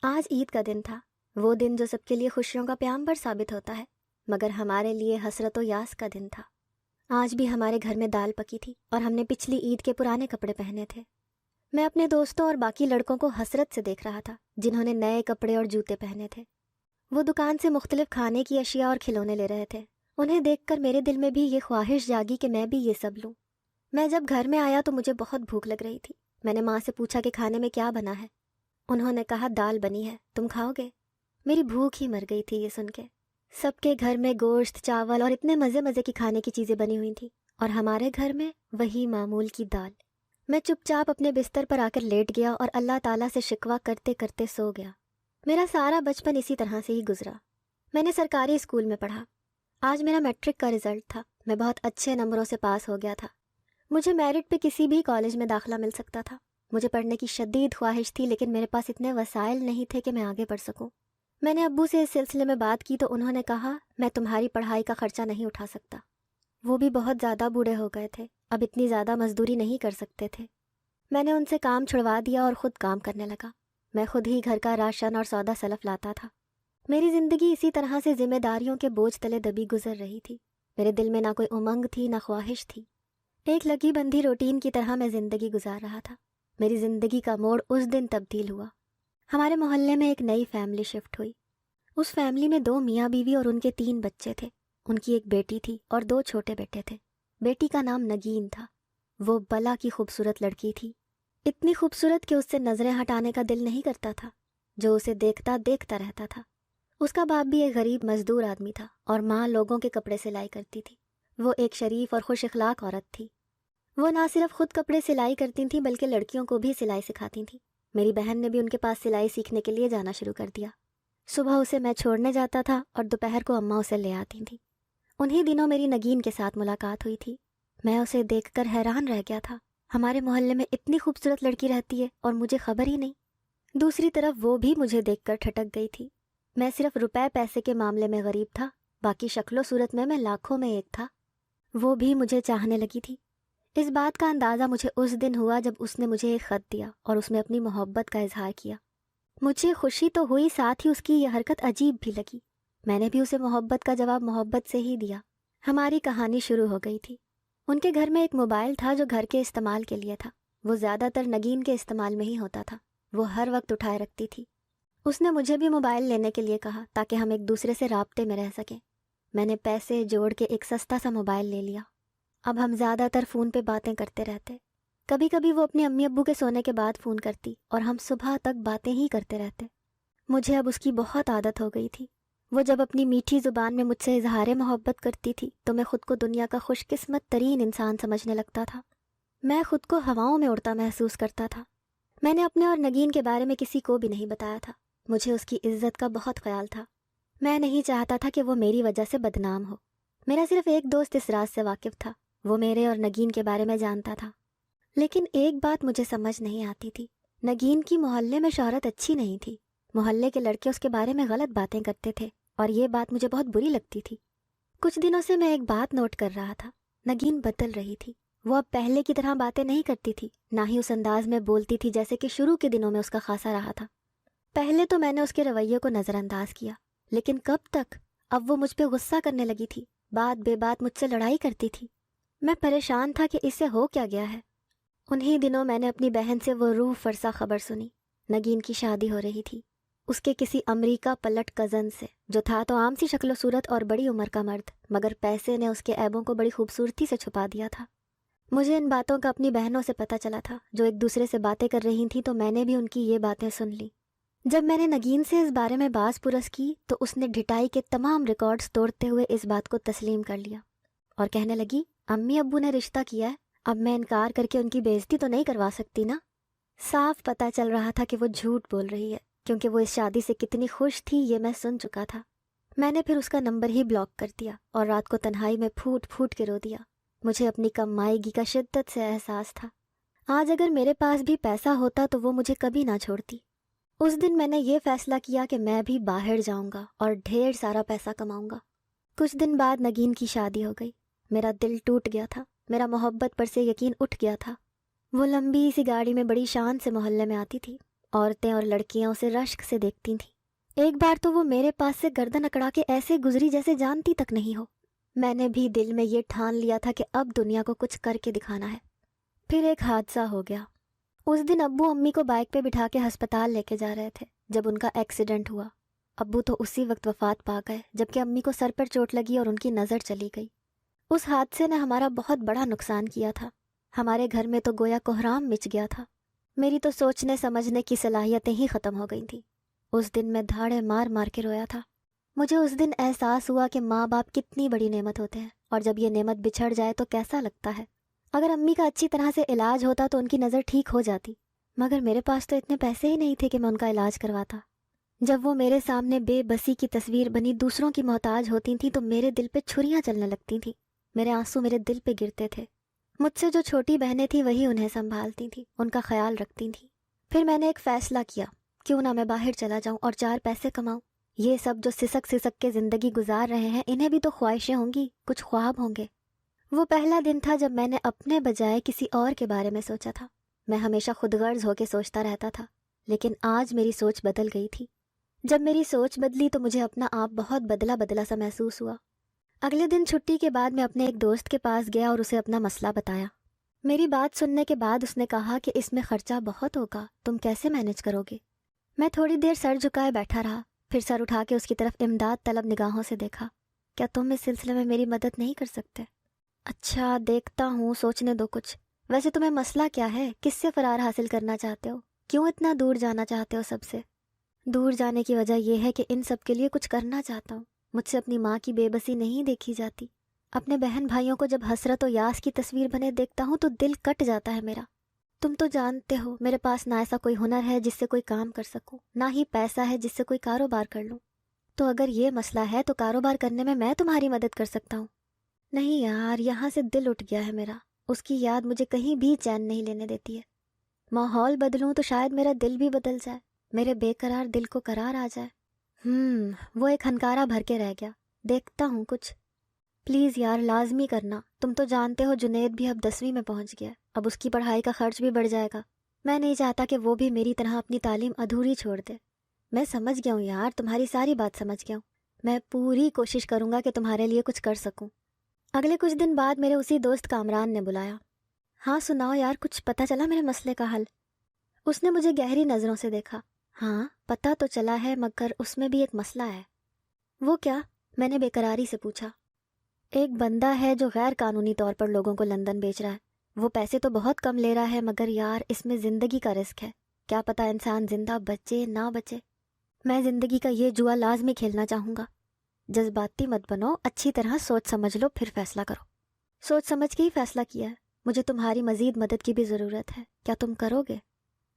آج عید کا دن تھا، وہ دن جو سب کے لیے خوشیوں کا پیامبر ثابت ہوتا ہے، مگر ہمارے لیے حسرت و یاس کا دن تھا۔ آج بھی ہمارے گھر میں دال پکی تھی اور ہم نے پچھلی عید کے پرانے کپڑے پہنے تھے۔ میں اپنے دوستوں اور باقی لڑکوں کو حسرت سے دیکھ رہا تھا جنہوں نے نئے کپڑے اور جوتے پہنے تھے۔ وہ دکان سے مختلف کھانے کی اشیاء اور کھلونے لے رہے تھے۔ انہیں دیکھ کر میرے دل میں بھی یہ خواہش جاگی کہ میں بھی یہ سب لوں۔ میں جب گھر میں آیا تو مجھے بہت بھوک لگ رہی تھی۔ میں نے ماں سے پوچھا کہ کھانے میں کیا بنا ہے۔ انہوں نے کہا دال بنی ہے، تم کھاؤ گے؟ میری بھوک ہی مر گئی تھی یہ سن کے۔ سب کے گھر میں گوشت، چاول اور اتنے مزے مزے کی کھانے کی چیزیں بنی ہوئی تھیں، اور ہمارے گھر میں وہی معمول کی دال۔ میں چپ چاپ اپنے بستر پر آ کر لیٹ گیا اور اللہ تعالیٰ سے شکوہ کرتے کرتے سو گیا۔ میرا سارا بچپن اسی طرح سے ہی گزرا۔ میں نے سرکاری اسکول میں پڑھا۔ آج میرا میٹرک کا رزلٹ تھا۔ میں بہت اچھے نمبروں سے پاس ہو گیا تھا۔ مجھے میرٹ پہ کسی بھی کالج میں داخلہ مل سکتا تھا۔ مجھے پڑھنے کی شدید خواہش تھی، لیکن میرے پاس اتنے وسائل نہیں تھے کہ میں آگے پڑھ سکوں۔ میں نے ابو سے اس سلسلے میں بات کی تو انہوں نے کہا میں تمہاری پڑھائی کا خرچہ نہیں اٹھا سکتا۔ وہ بھی بہت زیادہ بوڑھے ہو گئے تھے، اب اتنی زیادہ مزدوری نہیں کر سکتے تھے۔ میں نے ان سے کام چھڑوا دیا اور خود کام کرنے لگا۔ میں خود ہی گھر کا راشن اور سودا سلف لاتا تھا۔ میری زندگی اسی طرح سے ذمہ داریوں کے بوجھ تلے دبی گزر رہی تھی۔ میرے دل میں نہ کوئی امنگ تھی نہ خواہش تھی۔ ایک لگی بندھی روٹین کی طرح میں زندگی گزار رہا تھا۔ میری زندگی کا موڑ اس دن تبدیل ہوا۔ ہمارے محلے میں ایک نئی فیملی شفٹ ہوئی۔ اس فیملی میں 2 میاں بیوی اور ان کے 3 بچے تھے۔ ان کی ایک بیٹی تھی اور 2 چھوٹے بیٹے تھے۔ بیٹی کا نام نگین تھا۔ وہ بلا کی خوبصورت لڑکی تھی، اتنی خوبصورت کہ اس سے نظریں ہٹانے کا دل نہیں کرتا تھا۔ جو اسے دیکھتا دیکھتا رہتا تھا۔ اس کا باپ بھی ایک غریب مزدور آدمی تھا اور ماں لوگوں کے کپڑے سلائی کرتی تھی۔ وہ ایک شریف اور خوش اخلاق عورت تھی۔ وہ نہ صرف خود کپڑے سلائی کرتی تھیں بلکہ لڑکیوں کو بھی سلائی سکھاتی تھیں۔ میری بہن نے بھی ان کے پاس سلائی سیکھنے کے لیے جانا شروع کر دیا۔ صبح اسے میں چھوڑنے جاتا تھا اور دوپہر کو اماں اسے لے آتی تھیں۔ انہی دنوں میری نگین کے ساتھ ملاقات ہوئی تھی۔ میں اسے دیکھ کر حیران رہ گیا تھا۔ ہمارے محلے میں اتنی خوبصورت لڑکی رہتی ہے اور مجھے خبر ہی نہیں۔ دوسری طرف وہ بھی مجھے دیکھ کر ٹھٹک گئی تھی۔ میں صرف روپے پیسے کے معاملے میں غریب تھا، باقی شکل و صورت میں لاکھوں میں ایک تھا۔ وہ بھی مجھے چاہنے لگی تھی۔ اس بات کا اندازہ مجھے اس دن ہوا جب اس نے مجھے ایک خط دیا اور اس میں اپنی محبت کا اظہار کیا۔ مجھے خوشی تو ہوئی، ساتھ ہی اس کی یہ حرکت عجیب بھی لگی۔ میں نے بھی اسے محبت کا جواب محبت سے ہی دیا۔ ہماری کہانی شروع ہو گئی تھی۔ ان کے گھر میں ایک موبائل تھا جو گھر کے استعمال کے لیے تھا۔ وہ زیادہ تر نگین کے استعمال میں ہی ہوتا تھا۔ وہ ہر وقت اٹھائے رکھتی تھی۔ اس نے مجھے بھی موبائل لینے کے لیے کہا تاکہ ہم ایک دوسرے سے رابطے میں رہ سکیں۔ میں نے پیسے جوڑ کے ایک سستا سا موبائل لے لیا۔ اب ہم زیادہ تر فون پہ باتیں کرتے رہتے۔ کبھی کبھی وہ اپنے امی ابو کے سونے کے بعد فون کرتی اور ہم صبح تک باتیں ہی کرتے رہتے۔ مجھے اب اس کی بہت عادت ہو گئی تھی۔ وہ جب اپنی میٹھی زبان میں مجھ سے اظہار محبت کرتی تھی تو میں خود کو دنیا کا خوش قسمت ترین انسان سمجھنے لگتا تھا۔ میں خود کو ہواؤں میں اڑتا محسوس کرتا تھا۔ میں نے اپنے اور نگین کے بارے میں کسی کو بھی نہیں بتایا تھا۔ مجھے اس کی عزت کا بہت خیال تھا۔ میں نہیں چاہتا تھا کہ وہ میری وجہ سے بدنام ہو۔ میرا صرف ایک دوست اس راز سے واقف تھا۔ وہ میرے اور نگین کے بارے میں جانتا تھا۔ لیکن ایک بات مجھے سمجھ نہیں آتی تھی۔ نگین کی محلے میں شہرت اچھی نہیں تھی۔ محلے کے لڑکے اس کے بارے میں غلط باتیں کرتے تھے اور یہ بات مجھے بہت بری لگتی تھی۔ کچھ دنوں سے میں ایک بات نوٹ کر رہا تھا۔ نگین بدل رہی تھی۔ وہ اب پہلے کی طرح باتیں نہیں کرتی تھی، نہ ہی اس انداز میں بولتی تھی جیسے کہ شروع کے دنوں میں اس کا خاصا رہا تھا۔ پہلے تو میں نے اس کے رویے کو نظر انداز کیا، لیکن کب تک؟ اب وہ مجھ پہ غصہ کرنے لگی تھی، بات بے بات مجھ سے لڑائی کرتی تھی۔ میں پریشان تھا کہ اس سے ہو کیا گیا ہے۔ انہی دنوں میں نے اپنی بہن سے وہ روح فرسا خبر سنی۔ نگین کی شادی ہو رہی تھی اس کے کسی امریکہ پلٹ کزن سے، جو تھا تو عام سی شکل و صورت اور بڑی عمر کا مرد، مگر پیسے نے اس کے عیبوں کو بڑی خوبصورتی سے چھپا دیا تھا۔ مجھے ان باتوں کا اپنی بہنوں سے پتہ چلا تھا جو ایک دوسرے سے باتیں کر رہی تھیں، تو میں نے بھی ان کی یہ باتیں سن لی۔ جب میں نے نگین سے اس بارے میں باز پرس کی تو اس نے ڈھٹائی کے تمام ریکارڈز توڑتے ہوئے اس بات کو تسلیم کر لیا اور کہنے لگی امی ابو نے رشتہ کیا ہے، اب میں انکار کر کے ان کی بےعزتی تو نہیں کروا سکتی نا۔ صاف پتہ چل رہا تھا کہ وہ جھوٹ بول رہی ہے، کیونکہ وہ اس شادی سے کتنی خوش تھی یہ میں سن چکا تھا۔ میں نے پھر اس کا نمبر ہی بلاک کر دیا اور رات کو تنہائی میں پھوٹ پھوٹ کے رو دیا۔ مجھے اپنی کمائیگی کا شدت سے احساس تھا۔ آج اگر میرے پاس بھی پیسہ ہوتا تو وہ مجھے کبھی نہ چھوڑتی۔ اس دن میں نے یہ فیصلہ کیا کہ میں بھی باہر جاؤں گا اور ڈھیر سارا پیسہ کماؤں گا۔ کچھ دن بعد نگین کی شادی ہو گئی۔ میرا دل ٹوٹ گیا تھا، میرا محبت پر سے یقین اٹھ گیا تھا۔ وہ لمبی سی گاڑی میں بڑی شان سے محلے میں آتی تھی۔ عورتیں اور لڑکیاں اسے رشک سے دیکھتی تھیں۔ ایک بار تو وہ میرے پاس سے گردن اکڑا کے ایسے گزری جیسے جانتی تک نہیں ہو۔ میں نے بھی دل میں یہ ٹھان لیا تھا کہ اب دنیا کو کچھ کر کے دکھانا ہے۔ پھر ایک حادثہ ہو گیا۔ اس دن ابو امی کو بائک پہ بٹھا کے ہسپتال لے کے جا رہے تھے جب ان کا ایکسیڈنٹ ہوا۔ ابو تو اسی وقت وفات پا گئے جبکہ امی کو سر پر چوٹ لگی اور ان کی نظر چلی گئی۔ اس حادثے نے ہمارا بہت بڑا نقصان کیا تھا۔ ہمارے گھر میں تو گویا کوہرام مچ گیا تھا۔ میری تو سوچنے سمجھنے کی صلاحیتیں ہی ختم ہو گئی تھیں۔ اس دن میں دھاڑے مار مار کے رویا تھا۔ مجھے اس دن احساس ہوا کہ ماں باپ کتنی بڑی نعمت ہوتے ہیں، اور جب یہ نعمت بچھڑ جائے تو کیسا لگتا ہے۔ اگر امی کا اچھی طرح سے علاج ہوتا تو ان کی نظر ٹھیک ہو جاتی، مگر میرے پاس تو اتنے پیسے ہی نہیں تھے کہ میں ان کا علاج کرواتا۔ جب وہ میرے سامنے بے بسی کی تصویر بنی دوسروں کی محتاج ہوتی تھیں تو میرے دل پہ چھریاں چلنے لگتی تھیں۔ میرے آنسو میرے دل پہ گرتے تھے۔ مجھ سے جو چھوٹی بہنیں تھیں وہی انہیں سنبھالتی تھیں، ان کا خیال رکھتی تھیں۔ پھر میں نے ایک فیصلہ کیا، کیوں نہ میں باہر چلا جاؤں اور 4 پیسے کماؤں۔ یہ سب جو سسک سسک کے زندگی گزار رہے ہیں، انہیں بھی تو خواہشیں ہوں گی، کچھ خواب ہوں گے۔ وہ پہلا دن تھا جب میں نے اپنے بجائے کسی اور کے بارے میں سوچا تھا۔ میں ہمیشہ خود غرض ہو کے سوچتا رہتا تھا، لیکن آج میری سوچ بدل گئی تھی۔ جب میری سوچ بدلی تو مجھے اپنا آپ بہت بدلا بدلا سا محسوس ہوا۔ اگلے دن چھٹی کے بعد میں اپنے ایک دوست کے پاس گیا اور اسے اپنا مسئلہ بتایا۔ میری بات سننے کے بعد اس نے کہا کہ اس میں خرچہ بہت ہوگا، تم کیسے مینج کرو گے؟ میں تھوڑی دیر سر جھکائے بیٹھا رہا، پھر سر اٹھا کے اس کی طرف امداد طلب نگاہوں سے دیکھا۔ کیا تم اس سلسلے میں میری مدد نہیں کر سکتے؟ اچھا دیکھتا ہوں، سوچنے دو کچھ۔ ویسے تمہیں مسئلہ کیا ہے؟ کس سے فرار حاصل کرنا چاہتے ہو؟ کیوں اتنا دور جانا چاہتے ہو سب سے؟ دور جانے کی وجہ یہ ہے کہ ان سب کے لیے کچھ کرنا چاہتا ہوں۔ مجھ سے اپنی ماں کی بے بسی نہیں دیکھی جاتی۔ اپنے بہن بھائیوں کو جب حسرت و یاس کی تصویر بنے دیکھتا ہوں تو دل کٹ جاتا ہے میرا۔ تم تو جانتے ہو میرے پاس نہ ایسا کوئی ہنر ہے جس سے کوئی کام کر سکوں، نہ ہی پیسہ ہے جس سے کوئی کاروبار کر لوں۔ تو اگر یہ مسئلہ ہے تو کاروبار کرنے میں تمہاری مدد کر سکتا ہوں۔ نہیں یار، یہاں سے دل اٹھ گیا ہے میرا۔ اس کی یاد مجھے کہیں بھی چین نہیں لینے دیتی ہے۔ ماحول بدلوں تو شاید میرا دل بھی بدل جائے، میرے بے قرار دل کو قرار آ جائے۔ وہ ایک ہنکارا بھر کے رہ گیا۔ دیکھتا ہوں کچھ۔ پلیز یار لازمی کرنا۔ تم تو جانتے ہو جنید بھی اب 10ویں میں پہنچ گیا، اب اس کی پڑھائی کا خرچ بھی بڑھ جائے گا۔ میں نہیں چاہتا کہ وہ بھی میری طرح اپنی تعلیم ادھوری چھوڑ دے۔ میں سمجھ گیا ہوں یار، تمہاری ساری بات سمجھ گیا ہوں۔ میں پوری کوشش کروں گا کہ تمہارے لیے کچھ کر سکوں۔ اگلے کچھ دن بعد میرے اسی دوست کامران نے بلایا۔ ہاں سناؤ یار، کچھ پتہ چلا میرے مسئلے کا حل؟ اس نے مجھے گہری نظروں سے دیکھا۔ ہاں پتہ تو چلا ہے، مگر اس میں بھی ایک مسئلہ ہے۔ وہ کیا؟ میں نے بے قراری سے پوچھا۔ ایک بندہ ہے جو غیر قانونی طور پر لوگوں کو لندن بیچ رہا ہے۔ وہ پیسے تو بہت کم لے رہا ہے، مگر یار اس میں زندگی کا رسک ہے۔ کیا پتہ انسان زندہ بچے نہ بچے۔ میں زندگی کا یہ جوا لازمی کھیلنا چاہوں گا۔ جذباتی مت بنو، اچھی طرح سوچ سمجھ لو پھر فیصلہ کرو۔ سوچ سمجھ کے ہی فیصلہ کیا ہے۔ مجھے تمہاری مزید مدد کی بھی ضرورت ہے، کیا تم کرو گے؟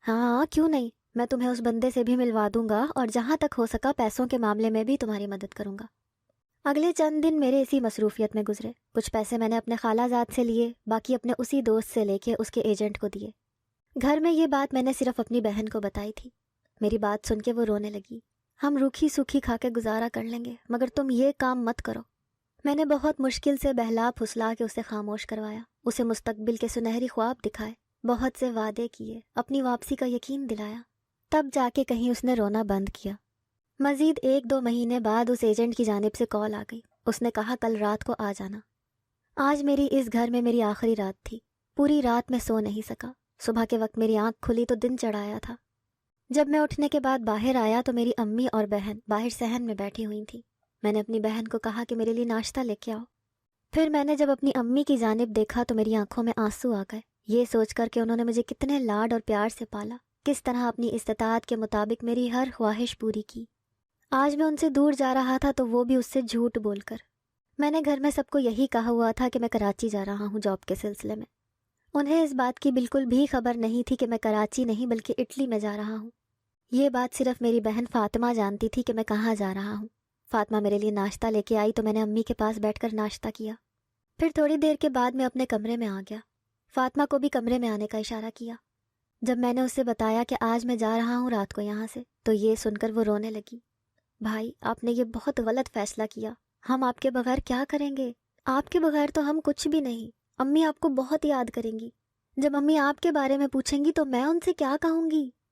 ہاں کیوں نہیں، میں تمہیں اس بندے سے بھی ملوا دوں گا، اور جہاں تک ہو سکا پیسوں کے معاملے میں بھی تمہاری مدد کروں گا۔ اگلے چند دن میرے اسی مصروفیت میں گزرے۔ کچھ پیسے میں نے اپنے خالہ زاد سے لیے، باقی اپنے اسی دوست سے لے کے اس کے ایجنٹ کو دیے۔ گھر میں یہ بات میں نے صرف اپنی بہن کو بتائی تھی۔ میری بات سن کے وہ رونے لگی۔ ہم روکھی سوکھی کھا کے گزارا کر لیں گے، مگر تم یہ کام مت کرو۔ میں نے بہت مشکل سے بہلا پھسلا کے اسے خاموش کروایا، اسے مستقبل کے سنہری خواب دکھائے، بہت سے وعدے کیے، اپنی واپسی کا یقین دلایا۔ تب جا کے کہیں اس نے رونا بند کیا۔ مزید 1-2 مہینے بعد اس ایجنٹ کی جانب سے کال آ گئی۔ اس نے کہا کل رات کو آ جانا۔ آج میری اس گھر میں میری آخری رات تھی۔ پوری رات میں سو نہیں سکا۔ صبح کے وقت میری آنکھ کھلی تو دن چڑھایا تھا۔ جب میں اٹھنے کے بعد باہر آیا تو میری امی اور بہن باہر صحن میں بیٹھی ہوئی تھیں۔ میں نے اپنی بہن کو کہا کہ میرے لیے ناشتہ لے کے آؤ۔ پھر میں نے جب اپنی امی کی جانب دیکھا تو میری آنکھوں میں آنسو آ گئے، یہ سوچ کر کہ انہوں نے مجھے کتنے لاڈ اور پیار سے پالا، کس طرح اپنی استطاعت کے مطابق میری ہر خواہش پوری کی۔ آج میں ان سے دور جا رہا تھا تو وہ بھی اس سے جھوٹ بول کر۔ میں نے گھر میں سب کو یہی کہا ہوا تھا کہ میں کراچی جا رہا ہوں جاب کے سلسلے میں۔ انہیں اس بات کی بالکل بھی خبر نہیں تھی کہ میں کراچی نہیں بلکہ اٹلی میں جا رہا ہوں۔ یہ بات صرف میری بہن فاطمہ جانتی تھی کہ میں کہاں جا رہا ہوں۔ فاطمہ میرے لیے ناشتہ لے کے آئی تو میں نے امی کے پاس بیٹھ کر ناشتہ کیا۔ پھر تھوڑی دیر کے بعد میں اپنے کمرے میں آ گیا۔ فاطمہ کو بھی کمرے میں آنے کا اشارہ کیا۔ جب میں نے اسے بتایا کہ آج میں جا رہا ہوں رات کو یہاں سے، تو یہ سن کر وہ رونے لگی۔ بھائی آپ نے یہ بہت غلط فیصلہ کیا، ہم آپ کے بغیر کیا کریں گے؟ آپ کے بغیر تو ہم کچھ بھی نہیں۔ امی آپ کو بہت یاد کریں گی۔ جب امی آپ کے بارے میں پوچھیں گی تو میں ان سے کیا کہوں گی؟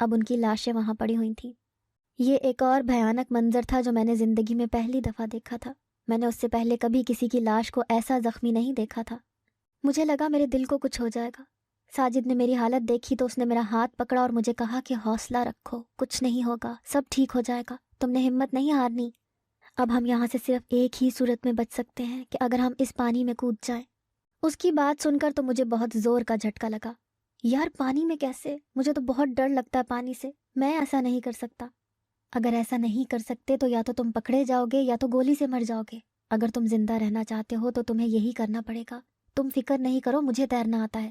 اب ان کی لاشیں وہاں پڑی ہوئی تھیں۔ یہ ایک اور بھیانک منظر تھا جو میں نے زندگی میں پہلی دفعہ دیکھا تھا۔ میں نے اس سے پہلے کبھی کسی کی لاش کو ایسا زخمی نہیں دیکھا تھا۔ مجھے لگا میرے دل کو کچھ ہو جائے گا۔ ساجد نے میری حالت دیکھی تو اس نے میرا ہاتھ پکڑا اور مجھے کہا کہ حوصلہ رکھو، کچھ نہیں ہوگا، سب ٹھیک ہو جائے گا، تم نے ہمت نہیں ہارنی۔ اب ہم یہاں سے صرف ایک ہی صورت میں بچ سکتے ہیں کہ اگر ہم اس پانی میں کود جائیں۔ اس کی بات سن کر تو مجھے بہت زور کا جھٹکا لگا۔ یار پانی میں کیسے؟ مجھے تو بہت ڈر لگتا ہے پانی سے، میں ایسا نہیں کر سکتا۔ اگر ایسا نہیں کر سکتے تو یا تو تم پکڑے جاؤ گے یا تو گولی سے مر جاؤ گے۔ اگر تم زندہ رہنا چاہتے ہو تو تمہیں یہی کرنا پڑے گا۔ تم فکر نہیں کرو، مجھے تیرنا آتا ہے۔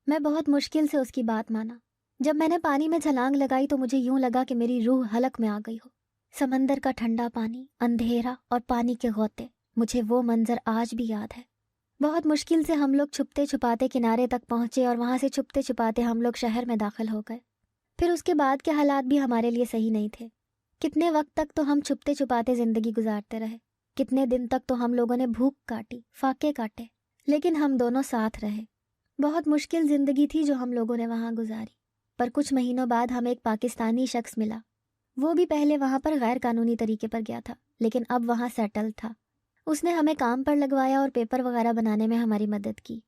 میں بہت مشکل سے اس کی بات مانا۔ جب میں نے پانی میں چھلانگ لگائی تو مجھے یوں لگا کہ میری روح حلق میں آ گئی ہو۔ سمندر کا ٹھنڈا پانی، اندھیرا اور پانی کے غوطے، مجھے وہ منظر آج بھی یاد ہے۔ بہت مشکل سے ہم لوگ چھپتے چھپاتے کنارے تک پہنچے اور وہاں سے چھپتے چھپاتے ہم لوگ شہر میں داخل ہو گئے۔ پھر اس کے بعد کے حالات بھی ہمارے لیے صحیح نہیں تھے۔ کتنے وقت تک تو ہم چھپتے چھپاتے زندگی گزارتے رہے، کتنے دن تک تو ہم لوگوں نے بھوک کاٹی، فاقے کاٹے، لیکن ہم دونوں ساتھ رہے۔ بہت مشکل زندگی تھی جو ہم لوگوں نے وہاں گزاری۔ پر کچھ مہینوں بعد ہمیں ایک پاکستانی شخص ملا۔ وہ بھی پہلے وہاں پر غیر قانونی طریقے پر گیا تھا، لیکن اب وہاں سیٹل تھا۔ اس نے ہمیں کام پر لگوایا اور پیپر وغیرہ بنانے میں ہماری مدد کی۔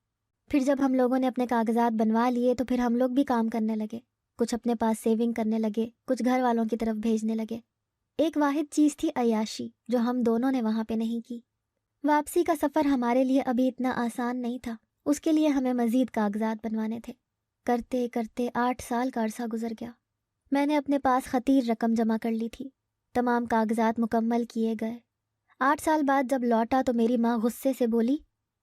پھر جب ہم لوگوں نے اپنے کاغذات بنوا لیے تو پھر ہم لوگ بھی کام کرنے لگے، کچھ اپنے پاس سیونگ کرنے لگے، کچھ گھر والوں کی طرف بھیجنے لگے۔ ایک واحد چیز تھی عیاشی، جو ہم دونوں نے وہاں پہ نہیں کی۔ واپسی کا سفر ہمارے لیے ابھی اتنا آسان نہیں تھا، اس کے لیے ہمیں مزید کاغذات بنوانے تھے۔ کرتے کرتے 8 سال کا عرصہ گزر گیا۔ میں نے اپنے پاس خطیر رقم جمع کر لی تھی، تمام کاغذات مکمل کیے گئے۔ 8 سال بعد جب لوٹا تو میری ماں غصے سے بولی،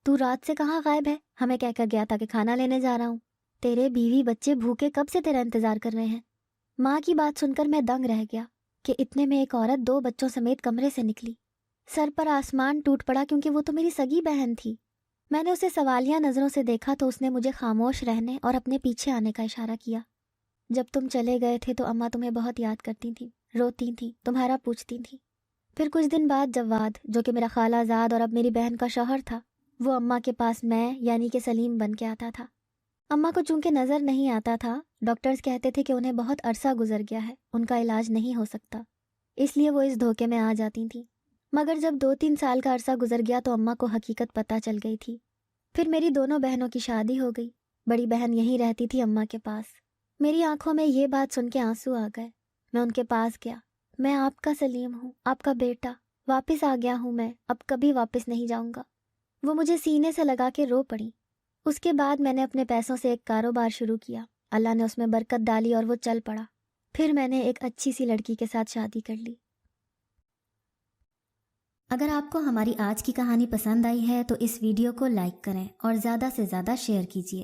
تو رات سے کہاں غائب ہے؟ ہمیں کہہ کر گیا تھا کہ کھانا لینے جا رہا ہوں، تیرے بیوی بچے بھوکے کب سے تیرا انتظار کر رہے ہیں۔ ماں کی بات سن کر میں دنگ رہ گیا کہ اتنے میں ایک عورت 2 بچوں سمیت کمرے سے نکلی۔ سر پر آسمان ٹوٹ پڑا کیونکہ وہ تو میری سگی بہن تھی۔ میں نے اسے سوالیہ نظروں سے دیکھا تو اس نے مجھے خاموش رہنے اور اپنے پیچھے آنے کا اشارہ کیا۔ جب تم چلے گئے تھے تو اماں تمہیں بہت یاد کرتی تھیں، روتی تھیں، تمہارا پوچھتی تھیں۔ پھر کچھ دن بعد جواد، جو کہ میرا خالہ زاد اور اب میری بہن کا شوہر تھا، وہ اماں کے پاس میں یعنی کہ سلیم بن کے آتا تھا۔ اماں کو چونکہ نظر نہیں آتا تھا، ڈاکٹرز کہتے تھے کہ انہیں بہت عرصہ گزر گیا ہے، ان کا علاج نہیں ہو سکتا، اس لیے وہ اس دھوکے میں آ جاتی تھیں۔ مگر جب 2-3 سال کا عرصہ گزر گیا تو اماں کو حقیقت پتہ چل گئی تھی۔ پھر میری دونوں بہنوں کی شادی ہو گئی۔ بڑی بہن یہیں رہتی تھی اماں کے پاس۔ میری آنکھوں میں یہ بات سن کے آنسو آ گئے۔ میں ان کے پاس گیا۔ میں آپ کا سلیم ہوں، آپ کا بیٹا، واپس آ گیا ہوں، میں اب کبھی واپس نہیں جاؤں گا۔ وہ مجھے سینے سے لگا کے رو پڑی۔ اس کے بعد میں نے اپنے پیسوں سے ایک کاروبار شروع کیا، اللہ نے اس میں برکت ڈالی اور وہ چل پڑا۔ پھر میں نے ایک اچھی سی لڑکی کے ساتھ شادی کر لی۔ اگر آپ کو ہماری آج کی کہانی پسند آئی ہے تو اس ویڈیو کو لائک کریں اور زیادہ سے زیادہ شیئر کیجیے۔